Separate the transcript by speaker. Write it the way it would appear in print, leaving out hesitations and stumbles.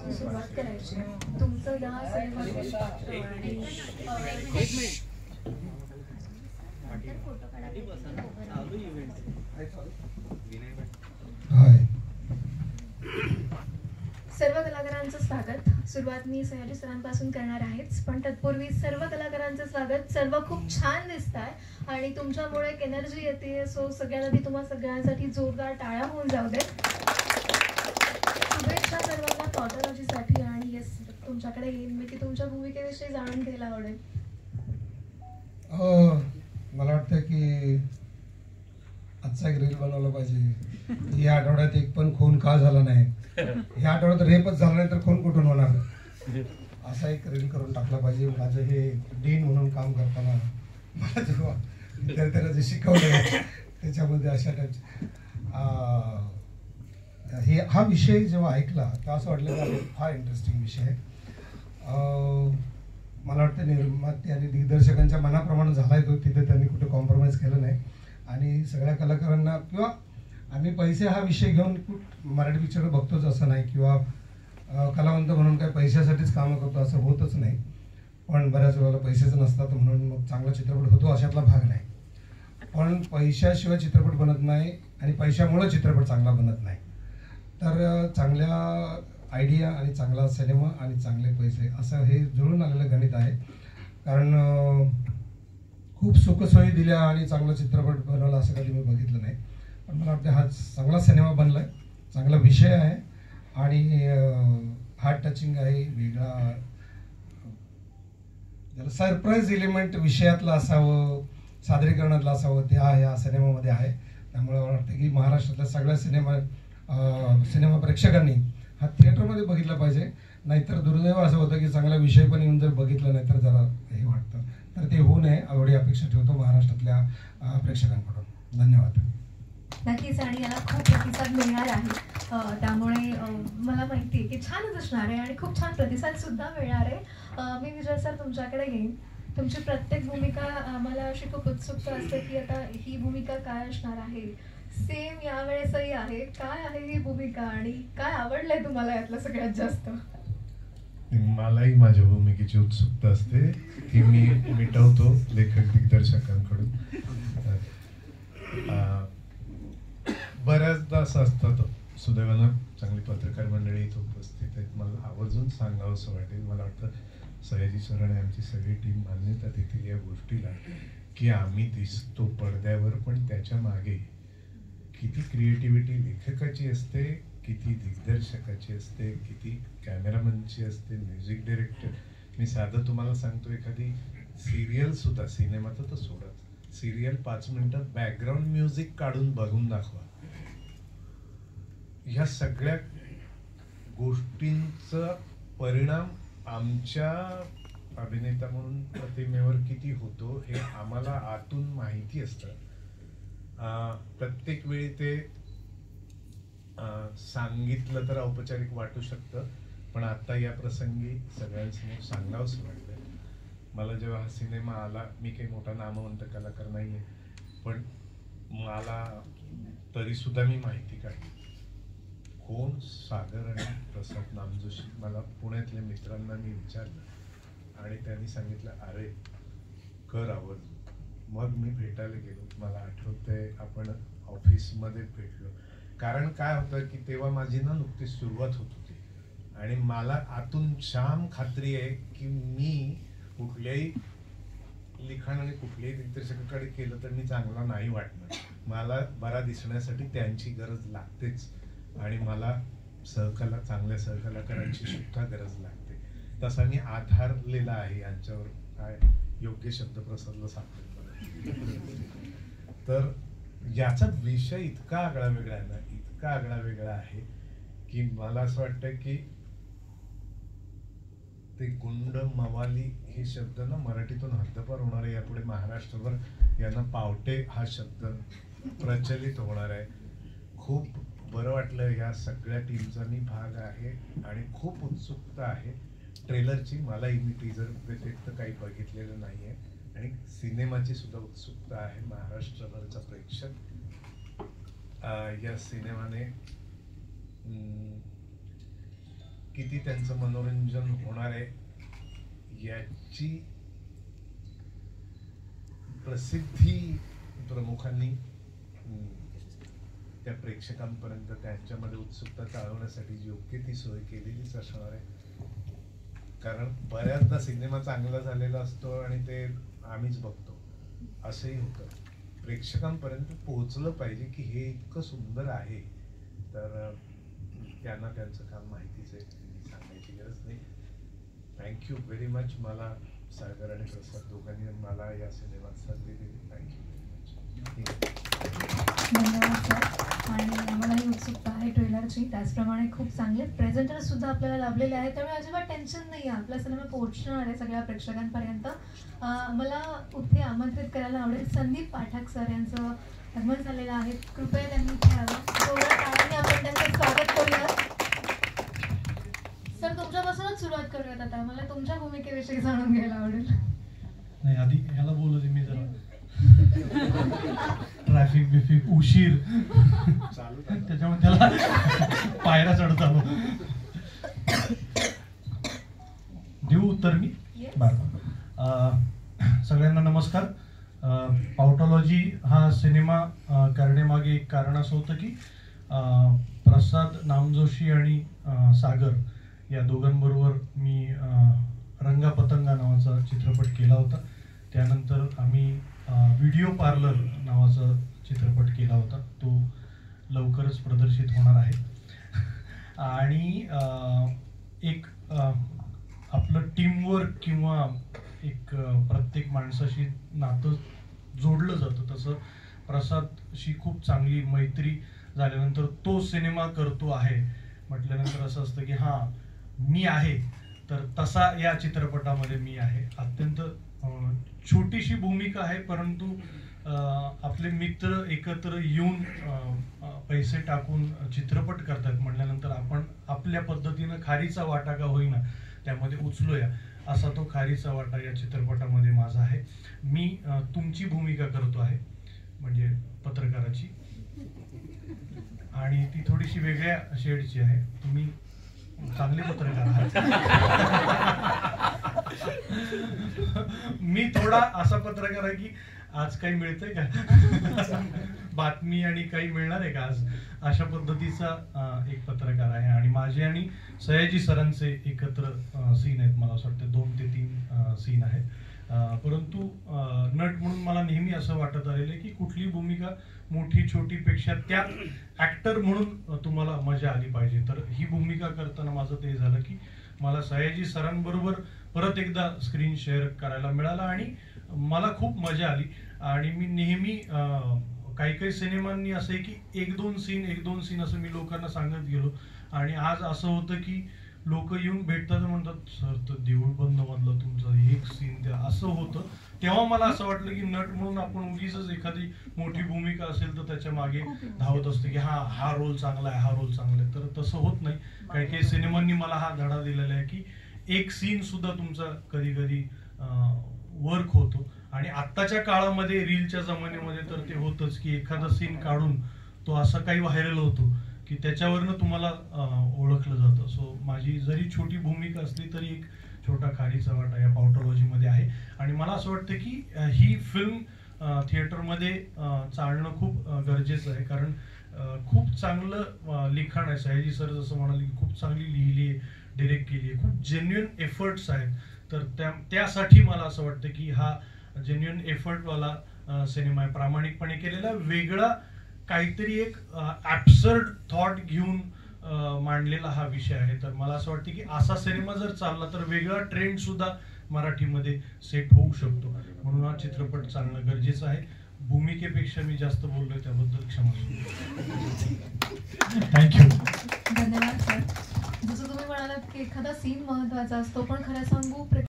Speaker 1: पासून सुरुवात करायची. तुमचं या सिनेमातील पात्र आणि सर्व कलाकारांचं स्वागत. सुरुवात मी सयाजी सरांपासून करणार आहेच, पण तत्पूर्वी सर्व कलाकारांचं स्वागत. सर्व खूप छान दिसताय आणि तुमच्यामुळे एक एनर्जी येते. सो सगळ्यात आधी तुम्हा सगळ्यांसाठी जोरदार टाळ्या होऊन जाऊ दे. शुभेच्छा सर्वांना टॉटॉलॉजीसाठी. आणि येस, तुमच्याकडे येईन मी की तुमच्या भूमिकेविषयी जाणून घ्यायला आवडेल.
Speaker 2: मला वाटतं की आजचा एक रील बनवला पाहिजे. या आठवड्यात एक पण खून का झाला नाही, या आठवड्यात रेपच झाला नाही तर खून कुठून होणार, असा एक रील करून टाकला पाहिजे. माझं हे डीन म्हणून काम करताना मला जेव्हा विद्यार्थ्यांना जे शिकवलं त्याच्यामध्ये अशा टाईपचे हे हा विषय जेव्हा ऐकला तेव्हा असं वाटलं की फार इंटरेस्टिंग विषय आहे. मला वाटतं निर्माते आणि दिग्दर्शकांच्या मनाप्रमाणे झालाय तो. तिथे त्यांनी कुठे कॉम्प्रोमाइज केलं नाही. आणि सगळ्या कलाकारांना किंवा आम्ही पैसे हा विषय घेऊन मराठी पिक्चर बघतोच असं नाही, किंवा कलावंत म्हणून काही पैशासाठीच कामं करतो असं होतच नाही. पण बऱ्याच वेळेला पैसेच नसतात म्हणून मग चांगला चित्रपट होतो अशातला भाग नाही. पण पैशाशिवाय चित्रपट बनत नाही आणि पैशामुळे चित्रपट चांगला बनत नाही. तर चांगल्या आयडिया आणि चांगला सिनेमा आणि चांगले पैसे असं हे जुळून आलेलं गणित आहे. कारण खूप सुखसोयी दिल्या आणि चांगला चित्रपट बनवला असं कधी मी बघितलं नाही. पण मला वाटतं हा चांगला सिनेमा बनलाय, चांगला विषय आहे आणि हार्ट टचिंग आहे, वेगळा ज्याला सरप्राईज एलिमेंट विषयातलं असावं, सादरीकरणातलं असावं, ते ह्या सिनेमामध्ये आहे. त्यामुळे मला वाटतं की महाराष्ट्रातल्या सगळ्या सिनेमा प्रेक्षकांनी हा थिएटरमध्ये बघितला पाहिजे. नाहीतर दुर्दैव असं होतं की चांगला विषय पण येऊन जर बघितलं नाही तर जरा हे वाटतं. तर ते होऊ नये एवढी अपेक्षा ठेवतो महाराष्ट्रातल्या प्रेक्षकांकडून. धन्यवाद.
Speaker 1: नक्कीच, आणि याला खूप प्रतिसाद मिळणार आहे. त्यामुळे मला माहिती आहे की छानच असणार आहे आणि खूप छान प्रतिसाद सुद्धा मिळणार आहे. मी विजय सर तुमच्याकडे येईन. तुमची प्रत्येक भूमिका आम्हाला अशी खूप उत्सुकता असते की आता ही भूमिका काय असणार आहे. सेम यावेळेसही आहे. काय आहे ही भूमिका आणि काय आवडलंय तुम्हाला यातलं सगळ्यात जास्त?
Speaker 3: मलाही माझ्या भूमिकेची उत्सुकता असते, ती मी मिटवतो लेखक दिग्दर्शकांकडून. बऱ्याचदा असं असतं, सुदैवानं चांगली पत्रकार मंडळी इथं उपस्थित आहेत. मला आवर्जून सांगावं असं वाटेल, मला वाटतं सयाजी सर आणि आमची सगळी टीम मान्यता देतील या गोष्टीला की आम्ही दिसतो पडद्यावर, पण त्याच्या मागे किती क्रिएटिव्हिटी लेखकाची असते, किती दिग्दर्शकाची असते, किती कॅमेरामॅनची असते, म्युझिक डायरेक्टर. मी साधं तुम्हाला सांगतो, एखादी सिरियल सुद्धा, सिनेमाचं तर सोडत, सिरियल 5 मिनिटात बॅकग्राऊंड म्युझिक काढून बघून दाखवा. ह्या सगळ्या गोष्टींचा परिणाम आमच्या अभिनेता म्हणून प्रतिमेवर किती होतो हे आम्हाला आतून माहिती असतं. प्रत्येक वेळी ते सांगितलं तर औपचारिक वाटू शकतं, पण आता या प्रसंगी सगळ्यांसमोर सांगावंच वाटतं. मला जेव्हा हा सिनेमा आला, मी काही मोठा नामवंत कलाकार नाही आहे, पण मला तरी सुद्धा मी माहिती काढली. कोण सागर आणि प्रसाद नामजोशी, मला पुण्यातल्या मित्रांना मी विचारलं आणि त्यांनी सांगितलं अरे कर आवर्जून. मग मी भेटायला गेलो. मला आठवतंय आपण ऑफिसमध्ये भेटलो. कारण काय होतं की तेव्हा माझी ना नुकतीच सुरुवात होत होती आणि मला आतून जाम खात्री आहे की मी कुठल्याही लिखाण आणि कुठल्याही दिग्दर्शकाकडे केलं तर मी चांगला नाही वाटणार. मला बरा दिसण्यासाठी त्यांची गरज लागतेच आणि मला चांगल्या सहकलाकारांची सुद्धा गरज लागते. तसा मी आधारलेला आहे यांच्यावर. काय योग्य शब्द प्रसादला सांगतो. तर याचा विषय इतका आगळा वेगळा आहे ना, इतका आगळा वेगळा आहे की मला असं वाटतं की ते गुंड मवाली हे शब्द ना मराठीतून हद्दपार होणार आहे. यापुढे महाराष्ट्रभर यांना पावटे हा शब्द प्रचलित होणार आहे. खूप बरं वाटलं, या सगळ्या टीमचा मी भाग आहे आणि खूप उत्सुकता आहे ट्रेलरची. मलाही मी टीजर व्यतिरिक्त काही बघितलेलं नाही आहे आणि सिनेमाची सुद्धा उत्सुकता आहे. महाराष्ट्रभरचा प्रेक्षक या सिनेमाने किती त्यांचं मनोरंजन होणार आहे याची प्रसिद्धी प्रमुखांनी त्या प्रेक्षकांपर्यंत त्यांच्यामध्ये उत्सुकता चालवण्यासाठी योग्य ती सोय केलेलीच असणार आहे. कारण बऱ्याचदा सिनेमा चांगला झालेला असतो आणि ते आम्हीच बघतो, असंही होतं. प्रेक्षकांपर्यंत पोहोचलं पाहिजे की हे इतकं सुंदर आहे, तर त्यांना त्यांचं काम माहितीच आहे, सांगायची गरज नाही. Thank you very much. मला सागर आणि प्रसाद दोघांनी मला या सिनेमात संधी दिली. Thank you very much.
Speaker 1: धन्यवाद सर. आणि आम्हालाही उत्सुकता आहे ट्रेलरची. त्याचप्रमाणे खूप चांगले प्रेझेंटर सुद्धा आपल्याला लाभलेले आहेत, त्यामुळे अजिबात टेन्शन नाही आहे. आपला सिनेमा पोहोचणार आहे सगळ्या प्रेक्षकांपर्यंत. मला इथे आमंत्रित करायला आवडेल संदीप पाठक सर यांचं आगमन झालेलं आहे. कृपया त्यांनी इथे यावं. जोरदार टाळ्यांनी आपण त्यांचं स्वागत करूया. सर तुमच्यापासूनच सुरुवात करूयात आता. मला तुमच्या भूमिकेविषयी जाणून घ्यायला आवडेल.
Speaker 4: नाही, आधी ह्याला बोलू दे. मी जरा ट्रॅफिक बिफिक उशीर त्याच्यामुळे त्याला पायऱ्या चढत आलो. देऊ उत्तर मी? बरं. सगळ्यांना नमस्कार. पाउटॉलॉजी हा सिनेमा करण्यामागे एक कारण असं होतं की प्रसाद नामजोशी आणि सागर या दोघांबरोबर मी रंगापतंगा नावाचा चित्रपट केला होता. त्यानंतर आम्ही व्हिडिओ पार्लर नावाचा चित्रपट केला होता, तो लवकरच प्रदर्शित होणार आहे. आणि एक आपलं टीमवर्क किंवा एक प्रत्येक माणसाशी नातं जोडलं जातं, तसं प्रसादशी खूप चांगली मैत्री झाल्यानंतर तो सिनेमा करतो आहे म्हटल्यानंतर असं असतं की हां मी आहे, तर तसा या चित्रपटामध्ये मी आहे. अत्यंत छोटीशी भूमिका आहे, परंतु आपले मित्र एकत्र येऊन पैसे टाकून चित्रपट करतात म्हटल्यानंतर आपण आपल्या पद्धतीनं खारीचा वाटा का होईना त्यामध्ये उचलूया, असा तो खारीचा वाटा या चित्रपटामध्ये माझा आहे. मी तुमची भूमिका करतो आहे, म्हणजे पत्रकाराची, आणि ती थोडीशी वेगळ्या शेडची आहे. तुम्ही चांगले पत्रकार आहात. मी थोडा असा पत्रकार आहे की आज काही मिळतंय का बातमी आणि काही मिळणार आहे का आज, अशा पद्धतीचा एक पत्रकार आहे. आणि माझे आणि सयाजी सरांचे एकत्र सीन आहेत. मला असं वाटतं 2 ते 3 सीन आहेत. परंतु नट म्हणून मला नेहमी असं वाटत आलेलं आहे की कुठली भूमिका मोठी छोटी पेक्षा त्या ऍक्टर म्हणून तुम्हाला मजा आली पाहिजे. तर ही भूमिका करताना माझं ते झालं की मला सयाजी सरांबरोबर परत एकदा स्क्रीन शेअर करायला मिळाला आणि मला खूप मजा आली. आणि मी नेहमी काही सिनेमांनी असं आहे की 1-2 सीन असं मी लोकांना सांगत गेलो, आणि आज असं होतं की लोक येऊन भेटतात म्हणतात सर तर देऊळ बंद मधलं तुमचं एक सीन द्या, असं होतं. तेव्हा मला असं वाटलं की नट म्हणून आपण उगीच एखादी मोठी भूमिका असेल तर त्याच्या मागे धावत असतो की हा रोल चांगला आहे, हा रोल चांगला आहे. तर तसं होत नाही. काही सिनेमांनी मला हा धडा दिलेला आहे की एक सीन सुद्धा तुमचा कधी कधी वर्क होतो. आणि आत्ताच्या काळामध्ये रीलच्या जमान्यामध्ये तर ते होतच की एखादा सीन काढून तो असं काही व्हायरल होतो की त्याच्यावरनं तुम्हाला ओळखलं जातं. सो माझी जरी छोटी भूमिका असली तरी एक छोटा खारीचा वाटा या पाउटॉलॉजीमध्ये आहे. आणि मला असं वाटतं की ही फिल्म थिएटरमध्ये चालणं खूप गरजेचं आहे, कारण खूप चांगलं लिखाण आहे. सयाजी सर जसं म्हणाले की खूप चांगली लिहिली आहे, डिरेक्ट केली आहे, खूप जेन्युइन एफर्ट्स आहेत. तर त्यासाठी मला असं वाटतं की हा जेन्युइन एफर्टवाला सिनेमा आहे, प्रामाणिकपणे केलेला, वेगळा काहीतरी एक ॲब्सर्ड थॉट घेऊन मांडलेला हा विषय आहे. तर मला असं वाटतं की असा सिनेमा जर चालला तर वेगळा ट्रेंड सुद्धा मराठीमध्ये सेट होऊ शकतो. म्हणून हा चित्रपट चालणं गरजेचं आहे. भूमिकेपेक्षा मी जास्त बोललोय त्याबद्दल क्षमा. थँक्यू.
Speaker 1: धन्यवाद सर. जसं तुम्ही म्हणालात की एखादा सीन महत्वाचा असतो, पण खरं सांगू